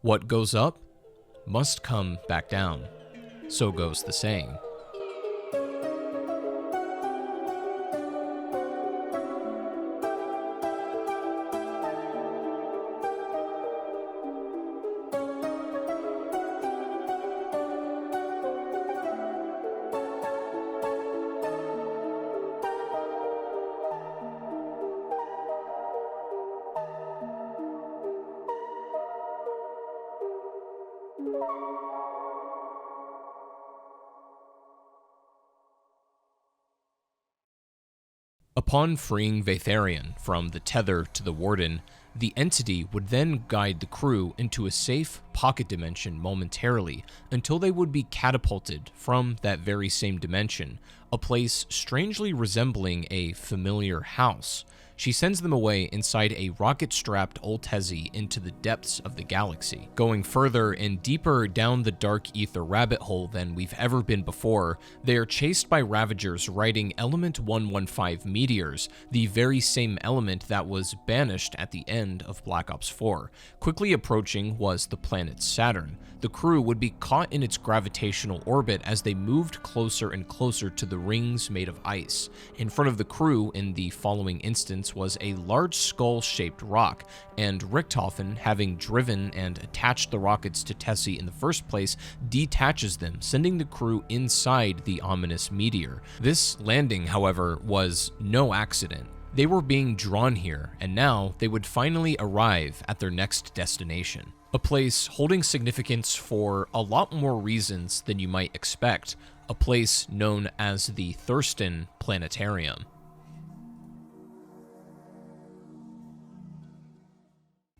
What goes up must come back down. So goes the saying. Upon freeing Ktheras from the tether to the Warden, the entity would then guide the crew into a safe pocket dimension momentarily until they would be catapulted from that very same dimension, a place strangely resembling a familiar house. She sends them away inside a rocket-strapped Oltesi into the depths of the galaxy. Going further and deeper down the dark ether rabbit hole than we've ever been before, they are chased by Ravagers riding Element 115 meteors, the very same element that was banished at the end of Black Ops 4. Quickly approaching was the planet Saturn. The crew would be caught in its gravitational orbit as they moved closer and closer to the rings made of ice. In front of the crew, in the following instance, was a large skull-shaped rock, and Richthofen, having driven and attached the rockets to Tessie in the first place, detaches them, sending the crew inside the ominous meteor. This landing, however, was no accident. They were being drawn here, and now they would finally arrive at their next destination. A place holding significance for a lot more reasons than you might expect, a place known as the Thirsten planetarium.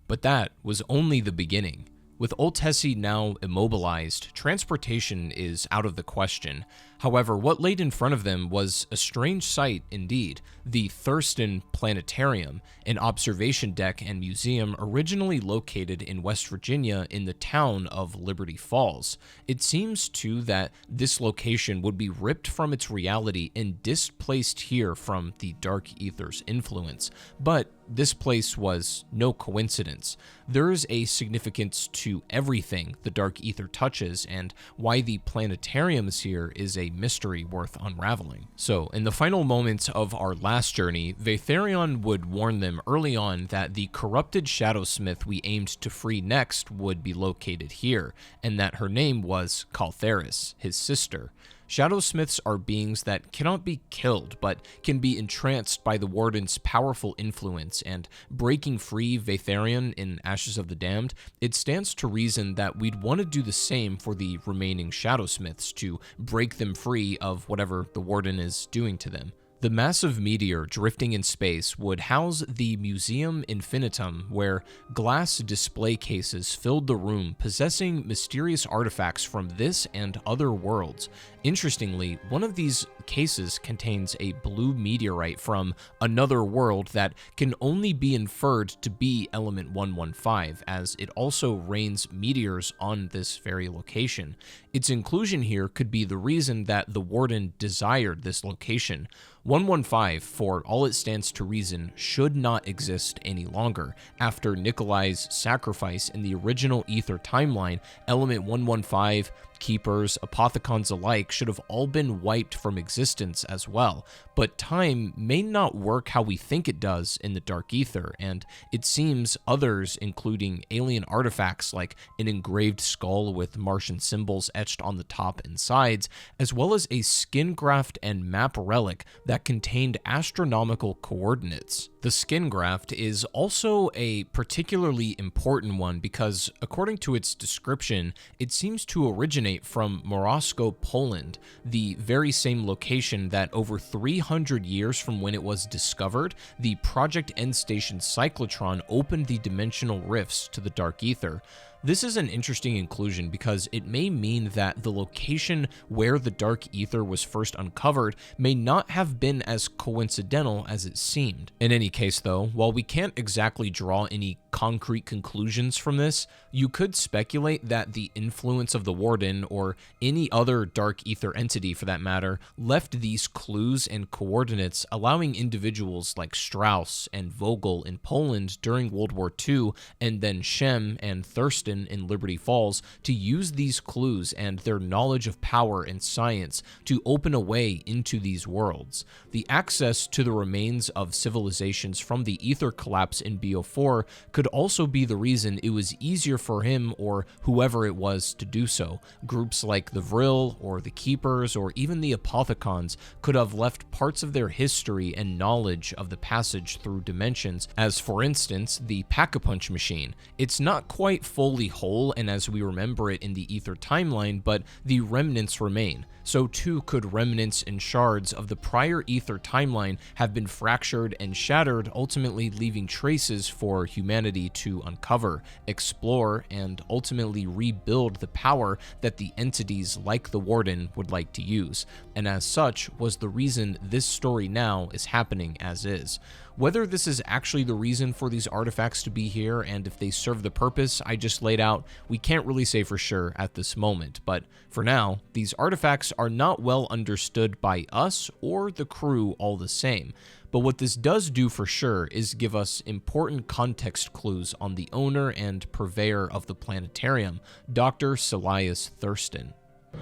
But that was only the beginning. With Oltesi now immobilized, transportation is out of the question. However, what laid in front of them was a strange sight indeed, the Thirsten Planetarium, an observation deck and museum originally located in West Virginia in the town of Liberty Falls. It seems, too, that this location would be ripped from its reality and displaced here from the Dark Ether's influence, but this place was no coincidence. There is a significance to everything the Dark Ether touches, and why the planetarium is here is a mystery worth unraveling. So, in the final moments of our last journey, Ktheras would warn them early on that the corrupted Shadowsmith we aimed to free next would be located here, and that her name was Ktheras, his sister. Shadowsmiths are beings that cannot be killed, but can be entranced by the Warden's powerful influence, and breaking free Ktheras in Ashes of the Damned, it stands to reason that we'd want to do the same for the remaining Shadowsmiths to break them free of whatever the Warden is doing to them. The massive meteor drifting in space would house the Museum Infinitum, where glass display cases filled the room possessing mysterious artifacts from this and other worlds. Interestingly, one of these cases contains a blue meteorite from another world that can only be inferred to be Element 115, as it also rains meteors on this very location. Its inclusion here could be the reason that the Warden desired this location. 115, for all it stands to reason, should not exist any longer. After Nikolai's sacrifice in the original Ether timeline, Element 115, Keepers, Apothecons alike should have all been wiped from existence as well. But time may not work how we think it does in the Dark Ether, and it seems others, including alien artifacts like an engraved skull with Martian symbols etched on the top and sides, as well as a skin graft and map relic that contained astronomical coordinates. The skin graft is also a particularly important one because, according to its description, it seems to originate from Morawsko, Poland, the very same location that over 300 years from when it was discovered, the Project End Station cyclotron opened the dimensional rifts to the Dark Ether. This is an interesting inclusion because it may mean that the location where the Dark Ether was first uncovered may not have been as coincidental as it seemed. In any case though, while we can't exactly draw any concrete conclusions from this, you could speculate that the influence of the Warden, or any other Dark Ether entity for that matter, left these clues and coordinates, allowing individuals like Strauss and Vogel in Poland during World War II, and then Shem and Thirsten Thirsten in Liberty Falls to use these clues and their knowledge of power and science to open a way into these worlds. The access to the remains of civilizations from the ether collapse in BO4 could also be the reason it was easier for him or whoever it was to do so. Groups like the Vril or the Keepers or even the Apothicons could have left parts of their history and knowledge of the passage through dimensions, as for instance, the Pack-a-Punch machine. It's not quite fully whole and as we remember it in the ether timeline, but the remnants remain. So too could remnants and shards of the prior ether timeline have been fractured and shattered, ultimately leaving traces for humanity to uncover, explore, and ultimately rebuild the power that the entities like the Warden would like to use, and as such was the reason this story now is happening as is. Whether this is actually the reason for these artifacts to be here and if they serve the purpose I just laid out, we can't really say for sure at this moment, but for now, these artifacts are not well understood by us or the crew all the same. But what this does do for sure is give us important context clues on the owner and purveyor of the planetarium, Dr. Silas Thirsten.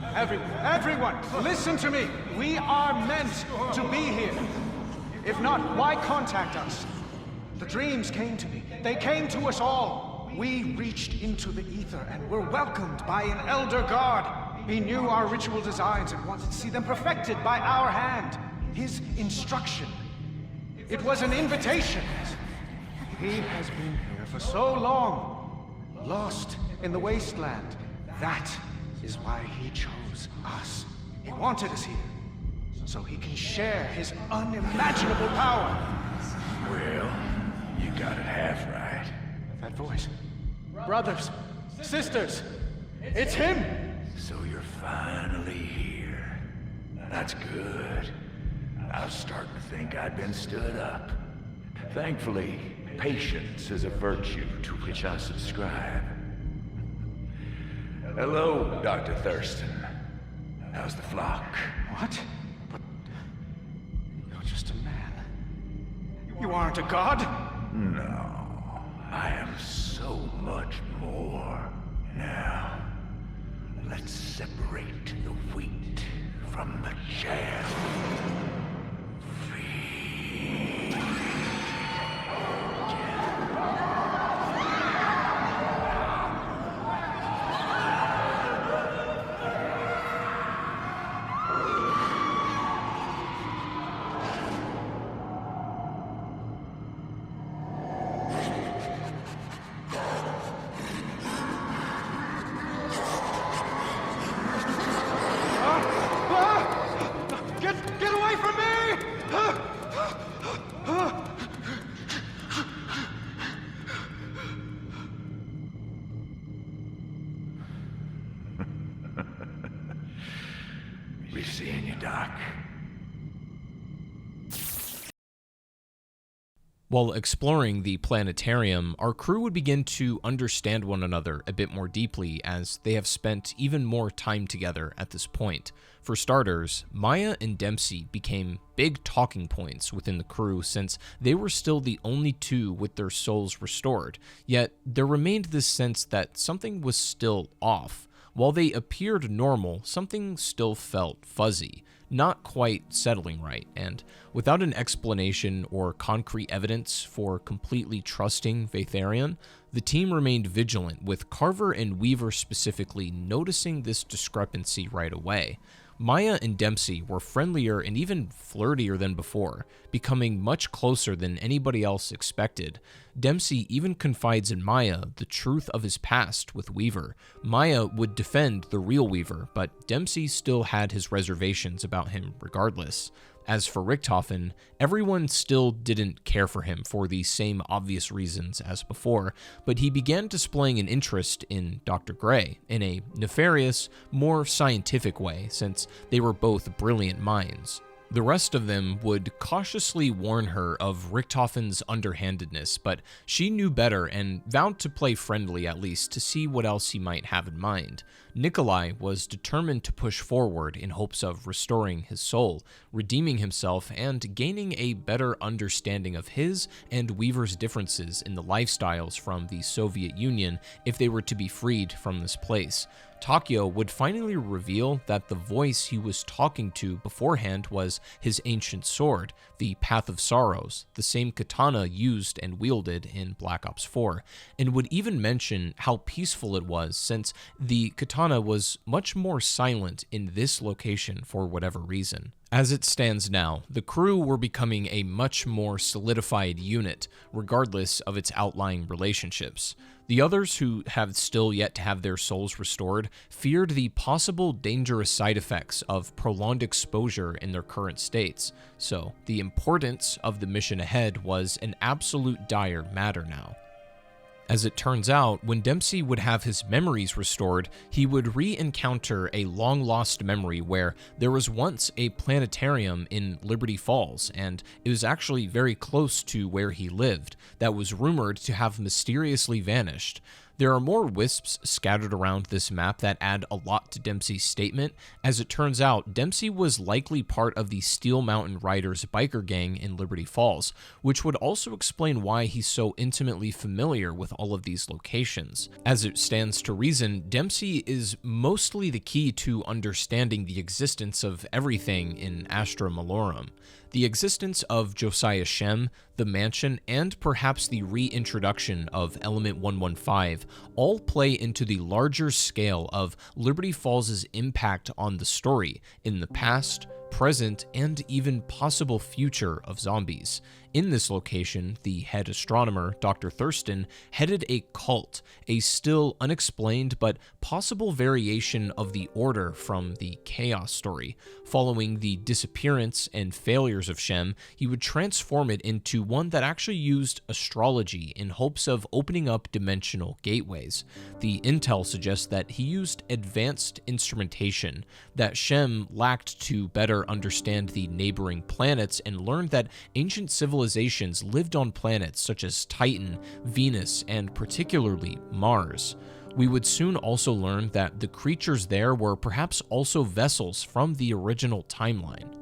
Everyone, listen to me! We are meant to be here! If not, why contact us? The dreams came to me. They came to us all. We reached into the ether and were welcomed by an elder god. He knew our ritual designs and wanted to see them perfected by our hand. His instruction. It was an invitation. He has been here for so long, lost in the wasteland. That is why he chose us. He wanted us here, so he can share his unimaginable power. Well, you got it half right. That voice. Brothers, sisters, it's him! So you're finally here. That's good. I was starting to think I'd been stood up. Thankfully, patience is a virtue to which I subscribe. Hello, Dr. Thirsten. How's the flock? What? But you're just a man. You aren't a god? No, I am so much more. Now, let's separate the wheat from the chaff. Get away from me! Be seeing you, Doc. While exploring the planetarium, our crew would begin to understand one another a bit more deeply as they have spent even more time together at this point. For starters, Maya and Dempsey became big talking points within the crew since they were still the only two with their souls restored, yet there remained this sense that something was still off. While they appeared normal, something still felt fuzzy, not quite settling right, and without an explanation or concrete evidence for completely trusting Ktheras, the team remained vigilant, with Carver and Weaver specifically noticing this discrepancy right away. Maya and Dempsey were friendlier and even flirtier than before, becoming much closer than anybody else expected. Dempsey even confides in Maya the truth of his past with Weaver. Maya would defend the real Weaver, but Dempsey still had his reservations about him regardless. As for Richthofen, everyone still didn't care for him for the same obvious reasons as before, but he began displaying an interest in Dr. Gray in a nefarious, more scientific way, since they were both brilliant minds. The rest of them would cautiously warn her of Richthofen's underhandedness, but she knew better and vowed to play friendly at least to see what else he might have in mind. Nikolai was determined to push forward in hopes of restoring his soul, redeeming himself, and gaining a better understanding of his and Weaver's differences in the lifestyles from the Soviet Union if they were to be freed from this place. Takeo would finally reveal that the voice he was talking to beforehand was his ancient sword, the Path of Sorrows, the same katana used and wielded in Black Ops 4, and would even mention how peaceful it was since the katana was much more silent in this location for whatever reason. As it stands now, the crew were becoming a much more solidified unit, regardless of its outlying relationships. The others, who have still yet to have their souls restored, feared the possible dangerous side effects of prolonged exposure in their current states, so the importance of the mission ahead was an absolute dire matter now. As it turns out, when Dempsey would have his memories restored, he would re-encounter a long-lost memory where there was once a planetarium in Liberty Falls, and it was actually very close to where he lived, that was rumored to have mysteriously vanished. There are more wisps scattered around this map that add a lot to Dempsey's statement. As it turns out, Dempsey was likely part of the Steel Mountain Riders biker gang in Liberty Falls, which would also explain why he's so intimately familiar with all of these locations. As it stands to reason, Dempsey is mostly the key to understanding the existence of everything in Astra Malorum. The existence of Josiah Shem, the mansion, and perhaps the reintroduction of Element 115 all play into the larger scale of Liberty Falls' impact on the story in the past, present, and even possible future of zombies. In this location, the head astronomer, Dr. Thirsten, headed a cult, a still unexplained but possible variation of the Order from the Chaos story. Following the disappearance and failures of Shem, he would transform it into one that actually used astrology in hopes of opening up dimensional gateways. The intel suggests that he used advanced instrumentation that Shem lacked to better understand the neighboring planets and learned that ancient civilizations lived on planets such as Titan, Venus, and particularly Mars. We would soon also learn that the creatures there were perhaps also vessels from the original timeline.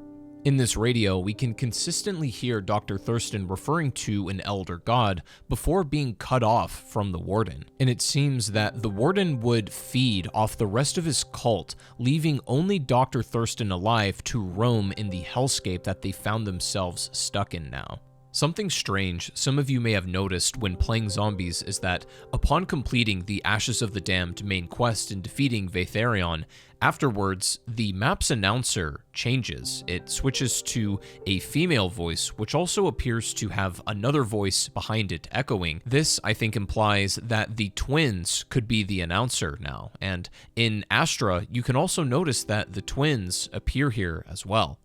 In this radio, we can consistently hear Dr. Thirsten referring to an elder god before being cut off from the Warden, and it seems that the Warden would feed off the rest of his cult, leaving only Dr. Thirsten alive to roam in the hellscape that they found themselves stuck in now. Something strange some of you may have noticed when playing zombies is that upon completing the Ashes of the Damned main quest and defeating Ktheras, afterwards, the map's announcer changes. It switches to a female voice, which also appears to have another voice behind it echoing. This, I think, implies that the twins could be the announcer now, and in Astra, you can also notice that the twins appear here as well.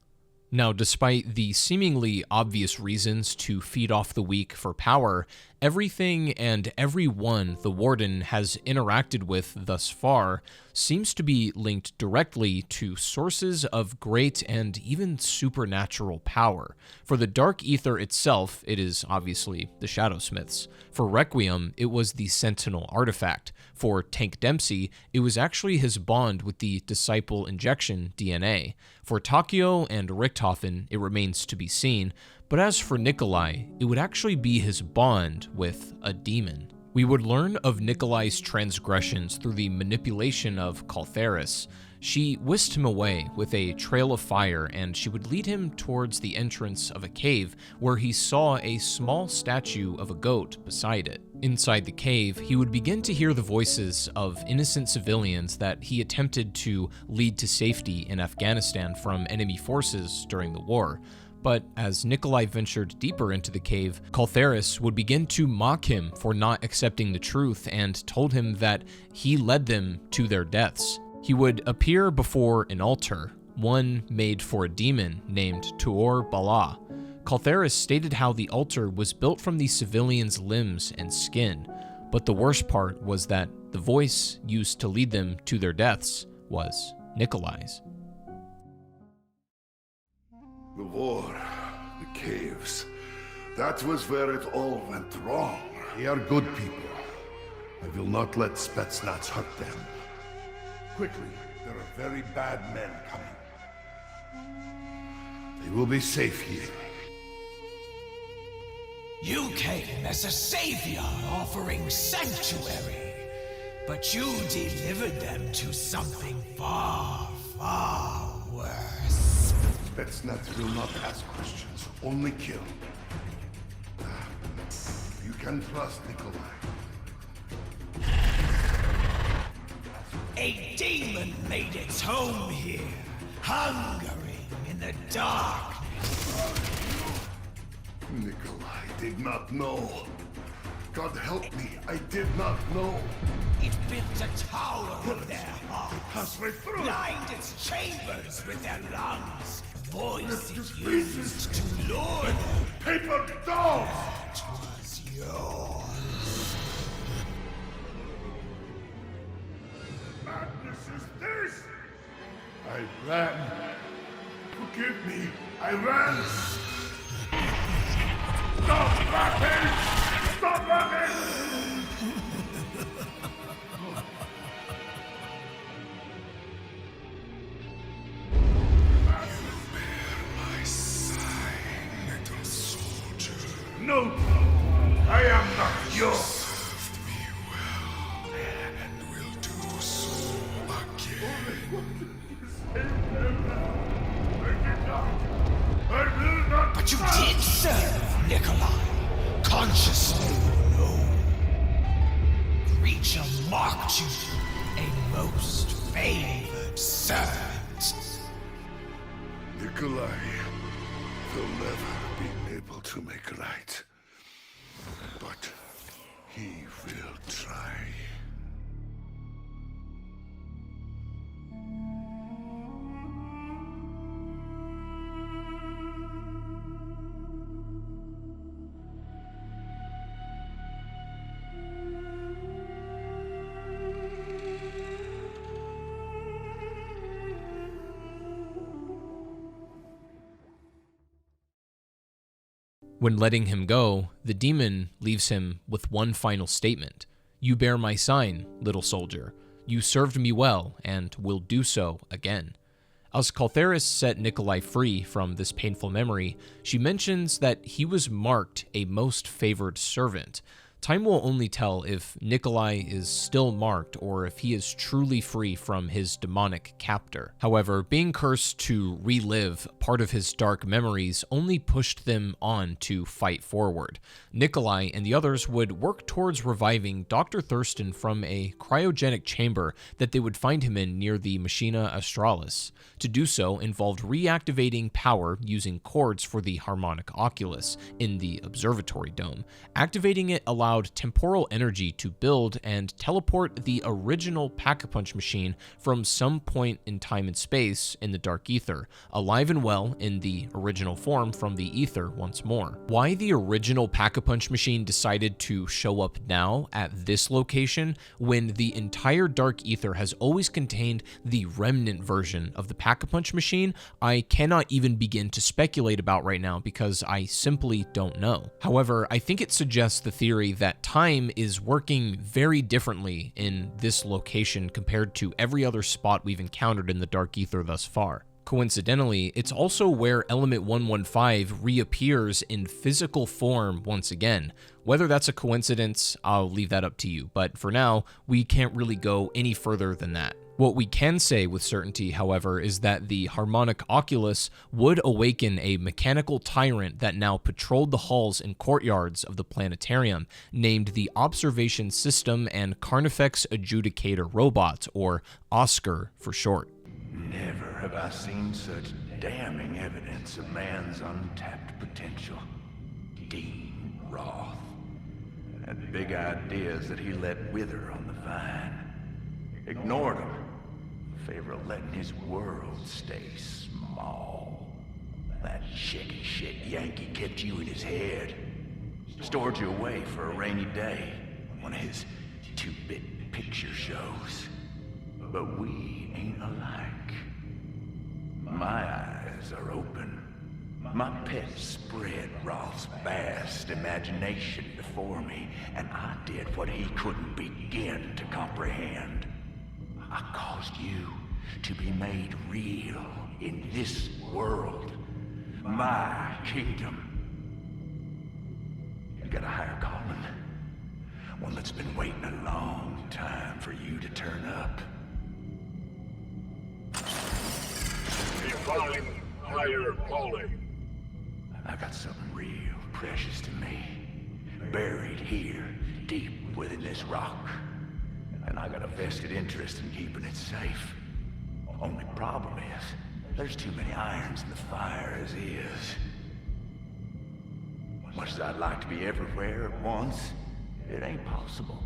Now, despite the seemingly obvious reasons to feed off the weak for power, everything and everyone the Warden has interacted with thus far seems to be linked directly to sources of great and even supernatural power. For the Dark Ether itself, it is obviously the Shadowsmiths. For Requiem, it was the Sentinel artifact. For Tank Dempsey, it was actually his bond with the Disciple Injection DNA. For Takeo and Richthofen, it remains to be seen, but as for Nikolai, it would actually be his bond with a demon. We would learn of Nikolai's transgressions through the manipulation of Ktheras. She whisked him away with a trail of fire, and she would lead him towards the entrance of a cave where he saw a small statue of a goat beside it. Inside the cave, he would begin to hear the voices of innocent civilians that he attempted to lead to safety in Afghanistan from enemy forces during the war. But as Nikolai ventured deeper into the cave, Ktheras would begin to mock him for not accepting the truth and told him that he led them to their deaths. He would appear before an altar, one made for a demon named Tuor Bala. Ktheras stated how the altar was built from the civilians' limbs and skin, but the worst part was that the voice used to lead them to their deaths was Nikolai's. The war, the caves. That was where it all went wrong. They are good people. I will not let Spetsnaz hurt them. Quickly, there are very bad men coming. They will be safe here. You came as a savior offering sanctuary, but you delivered them to something far, far worse. Spetsnaz will not ask questions, only kill. You can trust Nikolai. A demon made its home here, hungering in the darkness. Nikolai did not know. God help me, I did not know. It built a tower in their hearts, Pass right through. lined its chambers with their lungs, voices used to lure them. Paper dolls! That was yours. Madness is this? I ran. Forgive me, I ran. Stop laughing! Stop laughing! My sign, little soldier. No! I am not yours! Served me well, and will do so again. I will not. But you did serve Nikolai, consciously no. Creature marked you a most favored servant. Nikolai will never be able to make right. But he will try. When letting him go, the demon leaves him with one final statement. You bear my sign, little soldier. You served me well, and will do so again. As Ktheras set Nikolai free from this painful memory, she mentions that he was marked a most favored servant. Time will only tell if Nikolai is still marked or if he is truly free from his demonic captor. However, being cursed to relive part of his dark memories only pushed them on to fight forward. Nikolai and the others would work towards reviving Dr. Thirsten from a cryogenic chamber that they would find him in near the Machina Australis. To do so involved reactivating power using cords for the harmonic oculus in the observatory dome. Activating it allowed temporal energy to build and teleport the original Pack-a-Punch machine from some point in time and space in the dark ether, alive and well in the original form from the ether once more. Why the original Pack-a-Punch machine decided to show up now at this location when the entire dark ether has always contained the remnant version of the Pack-a-Punch machine, I cannot even begin to speculate about right now because I simply don't know. However, I think it suggests the theory that time is working very differently in this location compared to every other spot we've encountered in the dark ether thus far. Coincidentally, it's also where Element 115 reappears in physical form once again. Whether that's a coincidence, I'll leave that up to you, but for now, we can't really go any further than that. What we can say with certainty, however, is that the harmonic oculus would awaken a mechanical tyrant that now patrolled the halls and courtyards of the planetarium, named the Observation System and Carnifex Adjudicator Robot, or OSCAR for short. Never have I seen such damning evidence of man's untapped potential. Dean Roth. And big ideas that he let wither on the vine. Ignored them. In favor of letting his world stay small. That shaky shit Yankee kept you in his head. Stored you away for a rainy day. One of his 2-bit picture shows. But we ain't alike. My eyes are open. My pet spread Roth's vast imagination before me, and I did what he couldn't begin to comprehend. I caused you to be made real in this world, my kingdom. You got a higher calling, one that's been waiting a long time for you to turn up. Define higher calling. I got something real precious to me, buried here, deep within this rock. And I got a vested interest in keeping it safe. Only problem is, there's too many irons in the fire as is. Much as I'd like to be everywhere at once, it ain't possible.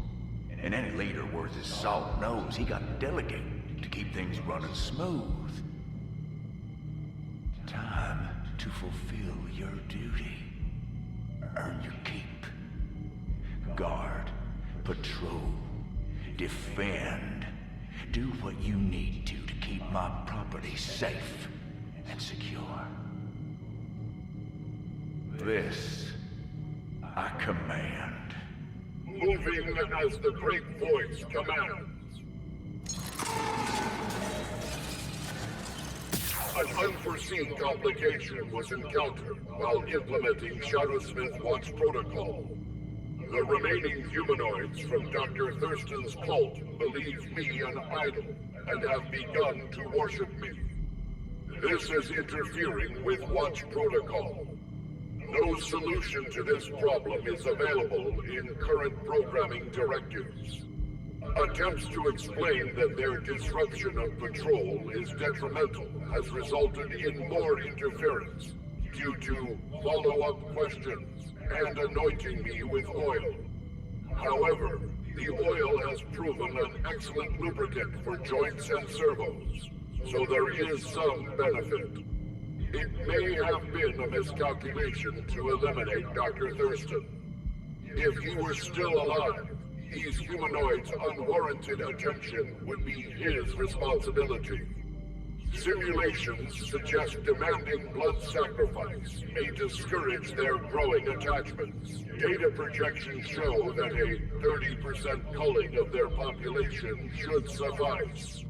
And any leader worth his salt knows he got to delegate to keep things running smooth. Time to fulfill your duty. Earn your keep. Guard, patrol, defend. Do what you need to keep my property safe and secure. This, I command. Moving as the great voice commands. An unforeseen complication was encountered while implementing Shadowsmith Watch protocol. The remaining humanoids from Dr. Thirsten's cult believe me an idol and have begun to worship me. This is interfering with Watch protocol. No solution to this problem is available in current programming directives. Attempts to explain that their disruption of patrol is detrimental has resulted in more interference due to follow-up questions and anointing me with oil. However, the oil has proven an excellent lubricant for joints and servos, so there is some benefit. It may have been a miscalculation to eliminate Dr. Thirsten. If he were still alive, these humanoids' unwarranted attention would be his responsibility. Simulations suggest demanding blood sacrifice may discourage their growing attachments. Data projections show that a 30% culling of their population should suffice.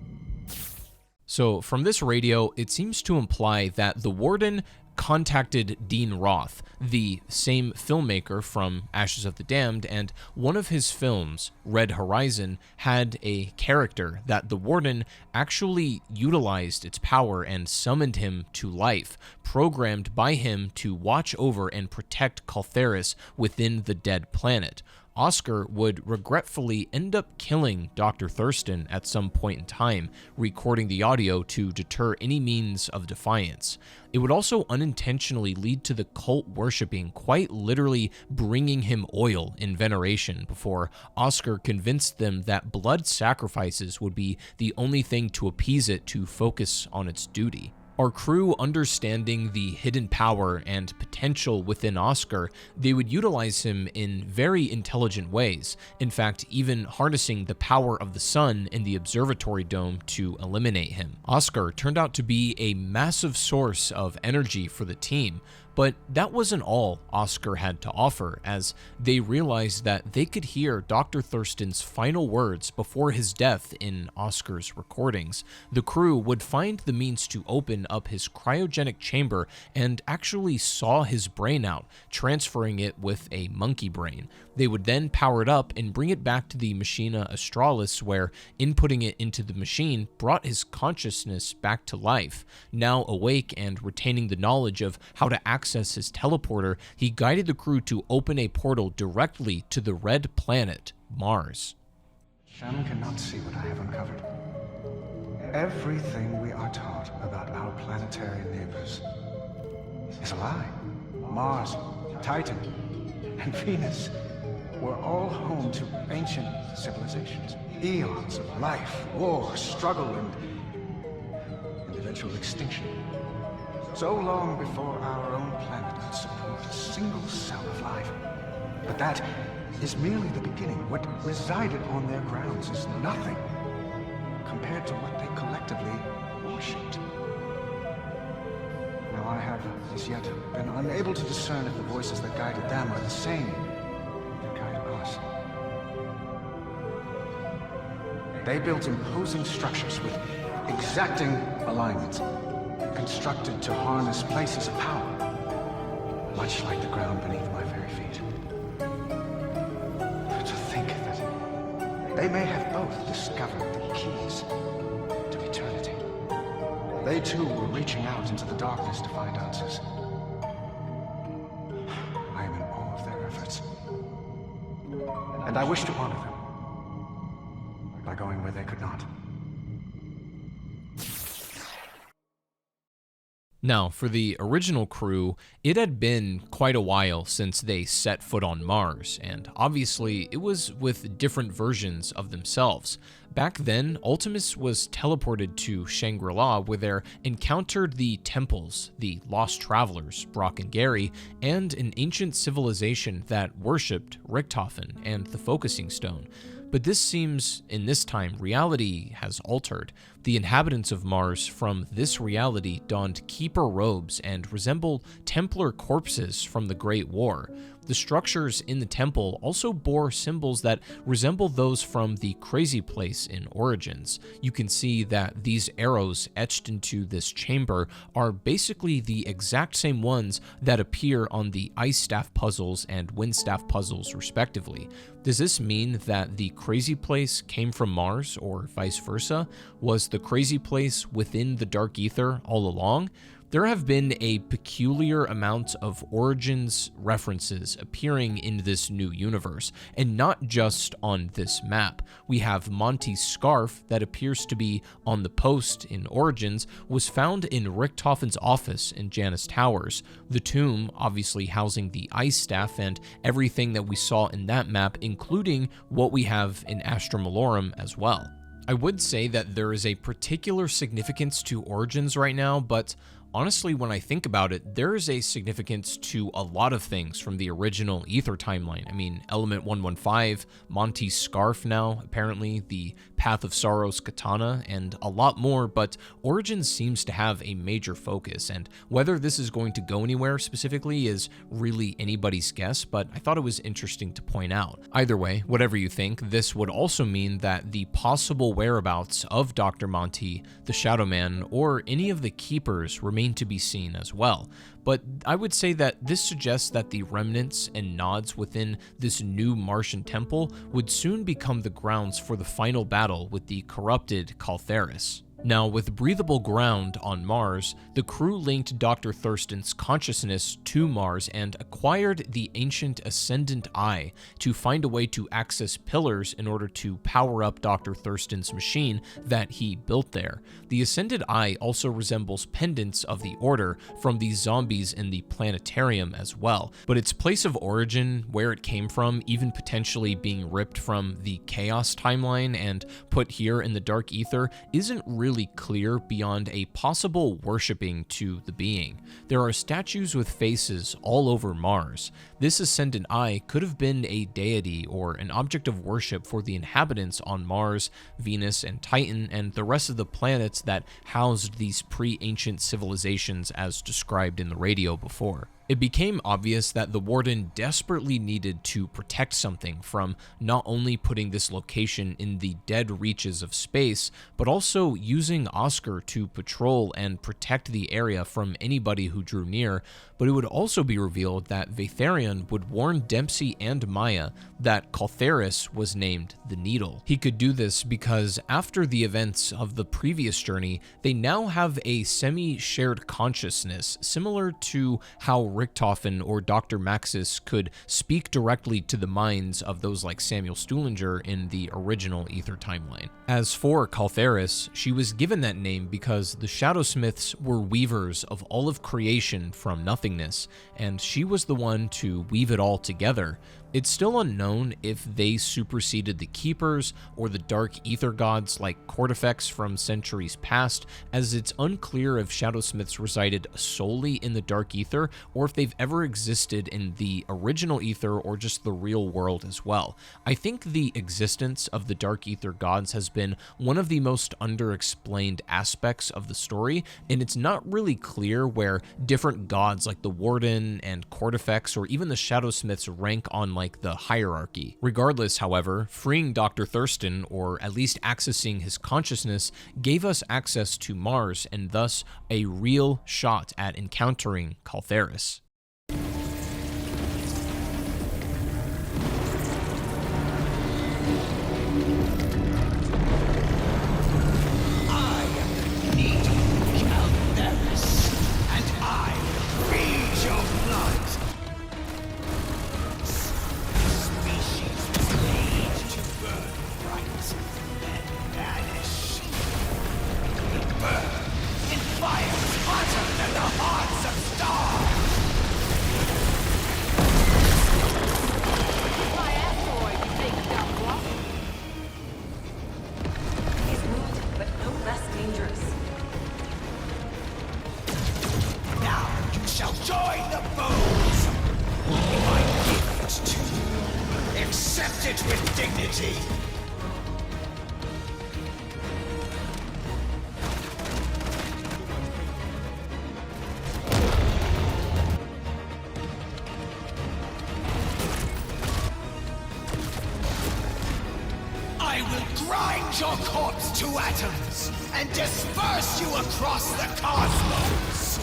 So from this radio, it seems to imply that the Warden contacted Dean Roth, the same filmmaker from Ashes of the Damned, and one of his films, Red Horizon, had a character that the Warden actually utilized its power and summoned him to life, programmed by him to watch over and protect Ktheras within the dead planet. Oscar would regretfully end up killing Dr. Thirsten at some point in time, recording the audio to deter any means of defiance. It would also unintentionally lead to the cult worshipping, quite literally bringing him oil in veneration before Oscar convinced them that blood sacrifices would be the only thing to appease it to focus on its duty. Our crew, understanding the hidden power and potential within Oscar, they would utilize him in very intelligent ways, in fact even harnessing the power of the sun in the observatory dome to eliminate him. Oscar turned out to be a massive source of energy for the team, but that wasn't all Oscar had to offer, as they realized that they could hear Dr. Thirsten's final words before his death in Oscar's recordings. The crew would find the means to open up his cryogenic chamber and actually saw his brain out, transferring it with a monkey brain. They would then power it up and bring it back to the Machina Australis, where inputting it into the machine brought his consciousness back to life. Now awake and retaining the knowledge of how to access his teleporter, he guided the crew to open a portal directly to the red planet, Mars. Some cannot see what I have uncovered. Everything we are taught about our planetary neighbors is a lie. Mars, Titan, and Venus were all home to ancient civilizations. Eons of life, war, struggle, and eventual extinction. So long before our own planet could support a single cell of life. But that is merely the beginning. What resided on their grounds is nothing compared to what they collectively worshipped. Now Now, I have as yet been unable to discern if the voices that guided them are the same that guide us. They built imposing structures with exacting alignments, constructed to harness places of power, much like the ground beneath my very feet. To think that they may have both discovered the keys to eternity. They too were reaching out into the darkness to find answers. I am in awe of their efforts. And I wish to honor them by going where they could not. Now, for the original crew, it had been quite a while since they set foot on Mars, and obviously it was with different versions of themselves. Back then, Ultimus was teleported to Shangri-La, where they encountered the temples, the lost travelers, Brock and Gary, and an ancient civilization that worshipped Richthofen and the Focusing Stone. But this seems, in this time, reality has altered. The inhabitants of Mars from this reality donned keeper robes and resemble Templar corpses from the Great War. The structures in the temple also bore symbols that resemble those from the Crazy Place in Origins. You can see that these arrows etched into this chamber are basically the exact same ones that appear on the Ice Staff puzzles and Wind Staff puzzles, respectively. Does this mean that the Crazy Place came from Mars, or vice versa? Was the Crazy Place within the Dark Ether all along? There have been a peculiar amount of Origins references appearing in this new universe, and not just on this map. We have Monty's scarf that appears to be on the post in Origins, was found in Richthofen's office in Janus Towers. The tomb, obviously housing the Ice Staff and everything that we saw in that map, including what we have in Astra Malorum as well. I would say that there is a particular significance to Origins right now, but honestly, when I think about it, there is a significance to a lot of things from the original Ether timeline. I mean, Element 115, Monty's scarf now, apparently, the Path of Sorrow's katana, and a lot more, but Origins seems to have a major focus, and whether this is going to go anywhere specifically is really anybody's guess, but I thought it was interesting to point out. Either way, whatever you think, this would also mean that the possible whereabouts of Dr. Monty, the Shadow Man, or any of the Keepers remain to be seen as well. But I would say that this suggests that the remnants and nods within this new Martian temple would soon become the grounds for the final battle with the corrupted Ktheras. Now, with breathable ground on Mars, the crew linked Dr. Thirsten's consciousness to Mars and acquired the ancient Ascendant Eye to find a way to access pillars in order to power up Dr. Thirsten's machine that he built there. The Ascendant Eye also resembles pendants of the Order from the zombies in the planetarium as well, but its place of origin, where it came from, even potentially being ripped from the Chaos timeline and put here in the Dark Ether, isn't really clear beyond a possible worshipping to the being. There are statues with faces all over Mars. This Ascendant Eye could have been a deity or an object of worship for the inhabitants on Mars, Venus, and Titan, and the rest of the planets that housed these pre-ancient civilizations as described in the radio before. It became obvious that the Warden desperately needed to protect something from not only putting this location in the dead reaches of space, but also using Oscar to patrol and protect the area from anybody who drew near. But it would also be revealed that Vatharion would warn Dempsey and Maya that Ktheras was named the Needle. He could do this because after the events of the previous journey, they now have a semi-shared consciousness, similar to how Richthofen or Dr. Maxis could speak directly to the minds of those like Samuel Stuhlinger in the original Ether timeline. As for Ktheras, she was given that name because the Shadowsmiths were weavers of all of creation from nothingness, and she was the one to weave it all together. It's still unknown if they superseded the Keepers or the Dark Ether gods like Ktheras from centuries past, as it's unclear if Shadowsmiths resided solely in the Dark Ether or if they've ever existed in the original Ether or just the real world as well. I think the existence of the Dark Ether gods has been one of the most underexplained aspects of the story, and it's not really clear where different gods like the Warden and Ktheras or even the Shadowsmiths rank on like the hierarchy. Regardless, however, freeing Dr. Thirsten, or at least accessing his consciousness, gave us access to Mars and thus a real shot at encountering Ktheras. Your corpse to atoms and disperse you across the cosmos.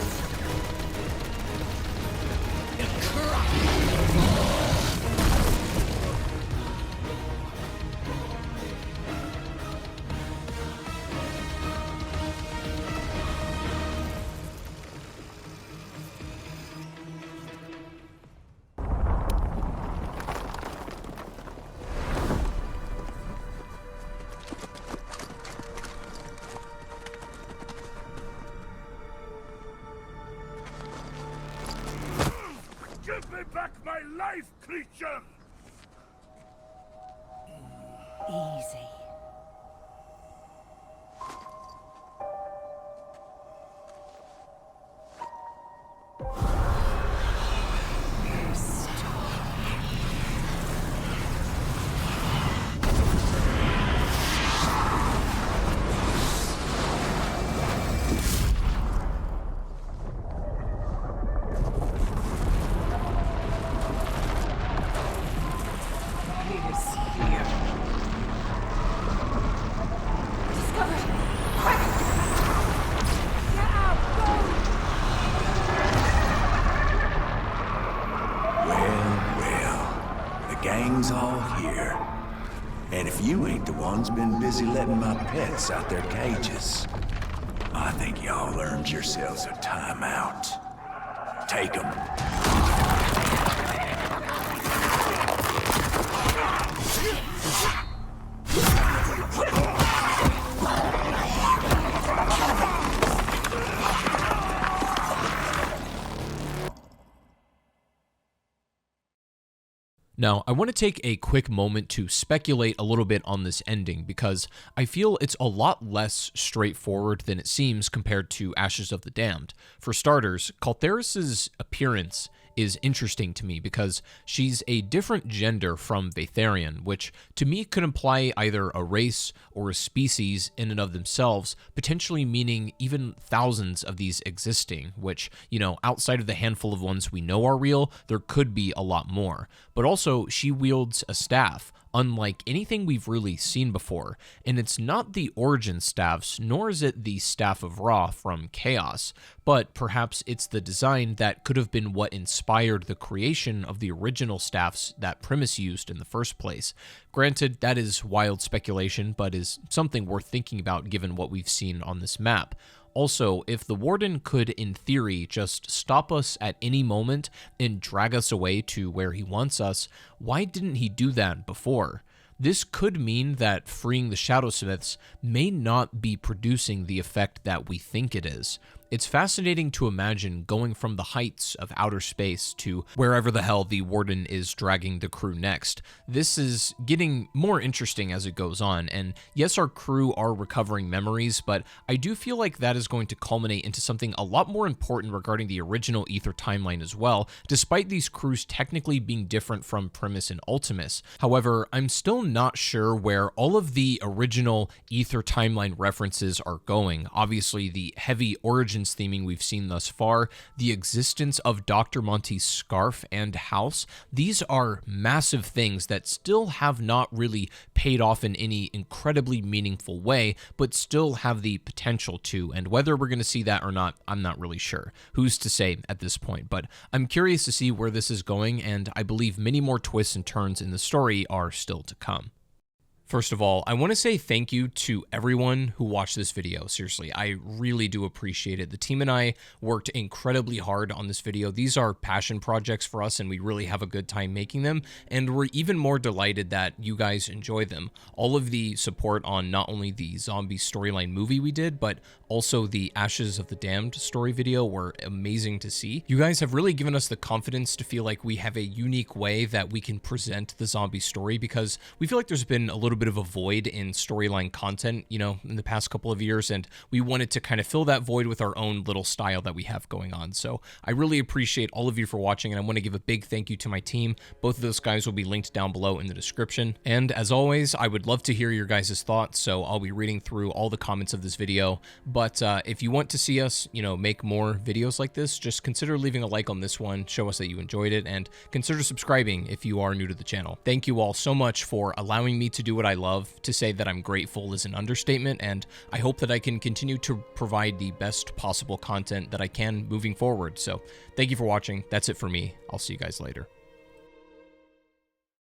Give me back my life, creature! Easy. All here. And if you ain't the ones been busy letting my pets out their cages, I think y'all earned yourselves a timeout. Take 'em. Now, I want to take a quick moment to speculate a little bit on this ending because I feel it's a lot less straightforward than it seems compared to Ashes of the Damned. For starters, Ktheras' appearance is interesting to me because she's a different gender from Vatharian, which to me could imply either a race or a species in and of themselves, potentially meaning even thousands of these existing, which, outside of the handful of ones we know are real, there could be a lot more. But also, she wields a staff, unlike anything we've really seen before, and it's not the origin staffs, nor is it the Staff of Ra from Chaos, but perhaps it's the design that could have been what inspired the creation of the original staffs that Primus used in the first place. Granted, that is wild speculation, but is something worth thinking about given what we've seen on this map. Also, if the Warden could, in theory, just stop us at any moment and drag us away to where he wants us, why didn't he do that before? This could mean that freeing the Shadowsmiths may not be producing the effect that we think it is. It's fascinating to imagine going from the heights of outer space to wherever the hell the Warden is dragging the crew next. This is getting more interesting as it goes on, and yes, our crew are recovering memories, but I do feel like that is going to culminate into something a lot more important regarding the original Aether timeline as well, despite these crews technically being different from Primus and Ultimus. However, I'm still not sure where all of the original Aether timeline references are going. Obviously, the heavy origins theming we've seen thus far, the existence of Dr. Monty's scarf and house, these are massive things that still have not really paid off in any incredibly meaningful way, but still have the potential to, and whether we're going to see that or not, I'm not really sure. Who's to say at this point, but I'm curious to see where this is going, and I believe many more twists and turns in the story are still to come. First of all, I want to say thank you to everyone who watched this video. Seriously, I really do appreciate it. The team and I worked incredibly hard on this video. These are passion projects for us, and we really have a good time making them, and we're even more delighted that you guys enjoy them. All of the support on not only the zombie storyline movie we did, but also the Ashes of the Damned story video were amazing to see. You guys have really given us the confidence to feel like we have a unique way that we can present the zombie story, because we feel like there's been a little bit of a void in storyline content, you know, in the past couple of years, and we wanted to kind of fill that void with our own little style that we have going on. So I really appreciate all of you for watching, and I want to give a big thank you to my team. Both of those guys will be linked down below in the description. And as always, I would love to hear your guys' thoughts, so I'll be reading through all the comments of this video. But if you want to see us, you know, make more videos like this, just consider leaving a like on this one, show us that you enjoyed it, and consider subscribing if you are new to the channel. Thank you all so much for allowing me to do what I love. To say that I'm grateful is an understatement, and I hope that I can continue to provide the best possible content that I can moving forward. So thank you for watching. That's it for me. I'll see you guys later.